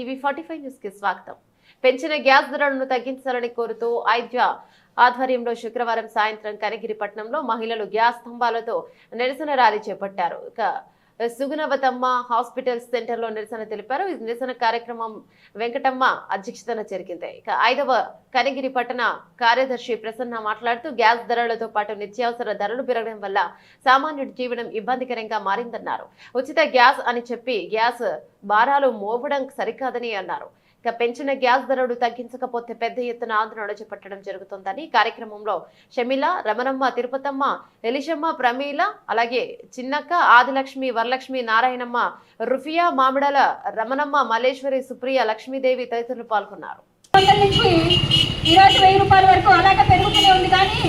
TV 45 news కి స్వాగతం. పెంచిన గ్యాస్ ధరలను తగ్గించాలని కోరుతూ ఐద్య ఆధ్వర్యంలో శుక్రవారం సాయంత్రం కనగిరిపట్నంలో మహిళలు గ్యాస్ స్తంభాలతో నిరసన ర్యాలీ చేపట్టారు. సుగుణవతమ్మ హాస్పిటల్ సెంటర్ లో నిరసన తెలిపారు. ఈ నిరసన కార్యక్రమం వెంకటమ్మ అధ్యక్షతన జరిగింది. 5వ కనగిరి పట్టణ కార్యదర్శి ప్రసన్న మాట్లాడుతూ గ్యాస్ ధరలతో పాటు నిత్యావసర ధరలు పెరగడం వల్ల సామాన్యుడి జీవనం ఇబ్బందికరంగా మారిందన్నారు. ఉచిత గ్యాస్ అని చెప్పి గ్యాస్ భారాలు మోపడం సరికాదని అన్నారు. పెంచిన గ్యాస్ ధరలు తగ్గించకపోతే పెద్ద ఎత్తున ఆందోళన చేపట్టడం జరుగుతుందని కార్యక్రమంలో షమిల, రమణమ్మ, తిరుపతమ్మ, ఎలిషమ్మ, ప్రమీల, అలాగే చిన్నక్క, ఆదిలక్ష్మి, వరలక్ష్మి, నారాయణమ్మ, రుఫియా, మామిడల, రమణమ్మ, మల్లేశ్వరి, సుప్రియ, లక్ష్మీదేవి తదితరులు పాల్గొన్నారు. ఈరోజు 1000 రూపాయల వరకు అలాగే పెరుగుతూనే ఉంది, కానీ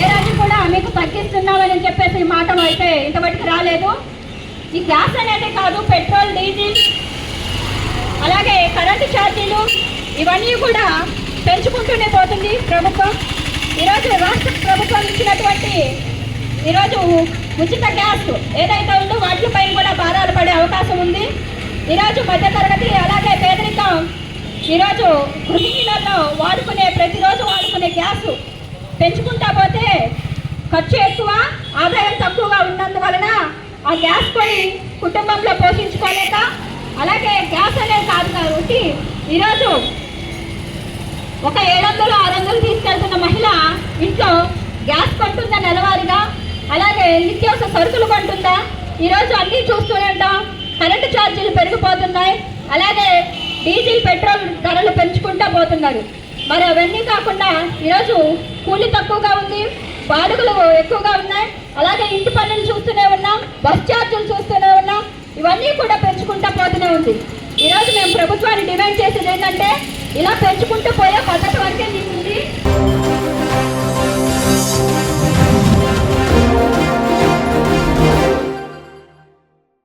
ఏ రోజు కూడా మీకు తగ్గిస్తున్నామని చెప్పేసి మాట అయితే ఇంతవరకు రాలేదు. ఈ గ్యాస్ అనేది కాదు, పెట్రోల్, డీజిల్, అలాగే కరెంటు ఛార్జీలు ఇవన్నీ కూడా పెంచుకుంటూనే పోతుంది ప్రభుత్వం. ఈరోజు రాష్ట్ర ప్రభుత్వం ఇచ్చినటువంటి ఈరోజు ఉచిత గ్యాస్ ఏదైతే ఉందో వాటిపైన కూడా భారాలు పడే అవకాశం ఉంది. ఈరోజు మధ్యతరగతి అలాగే పేదరికం ఈరోజు గృహిణీలలో ప్రతిరోజు వాడుకునే గ్యాస్ పెంచుకుంటా పోతే ఖర్చు ఎక్కువ, ఆదాయం తక్కువగా ఉన్నందువలన ఆ గ్యాస్ కొని కుటుంబంలో పోషించుకోలేక, అలాగే గ్యాస్ అనేది కాదు కాబట్టి ఈరోజు ఒక 700-600 తీసుకెళ్తున్న మహిళ ఇంట్లో గ్యాస్ కొంటుందా నెలవారీగా, అలాగే నిత్యావసర సరుకులు కొంటుందా, ఈరోజు అన్నీ చూస్తూనే ఉంటాం. కరెంటు ఛార్జీలు పెరిగిపోతున్నాయి, అలాగే డీజిల్, పెట్రోల్ ధరలు పెంచుకుంటూ పోతున్నారు. మరి అవన్నీ కాకుండా ఈరోజు కూలి తక్కువగా ఉంది, బాడుగులు ఎక్కువగా ఉన్నాయి, అలాగే ఇంటి పన్నులు చూస్తూనే ఉన్నాం, బస్ ఛార్జీలు చూస్తూనే ఉన్నాం. ఇవన్నీ కూడా పెంచుకుంటూ పోతూనే ఉంది. ఈరోజు మేము ప్రభుత్వాన్ని డిమాండ్ చేసేది ఏంటంటే ఇలా పెంచుకుంటూ పోయే పద్ధతి వరకే